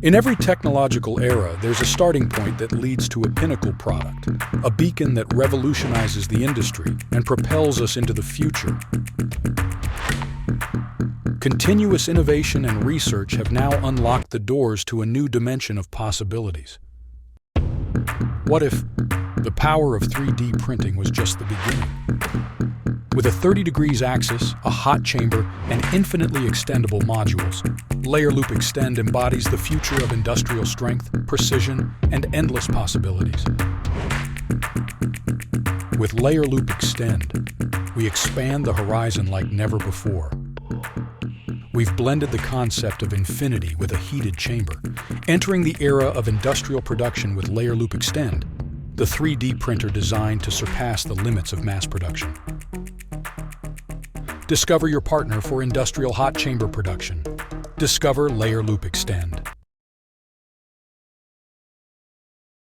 In every technological era, there's a starting point that leads to a pinnacle product, a beacon that revolutionizes the industry and propels us into the future. Continuous innovation and research have now unlocked the doors to a new dimension of possibilities. What if the power of 3D printing was just the beginning? With a 30 degrees axis, a hot chamber, and infinitely extendable modules, Layerloop Extend embodies the future of industrial strength, precision, and endless possibilities. With Layerloop Extend, we expand the horizon like never before. We've blended the concept of infinity with a heated chamber, entering the era of industrial production with Layerloop Extend, the 3D printer designed to surpass the limits of mass production. Discover your partner for industrial hot chamber production. Discover Layerloop Extend.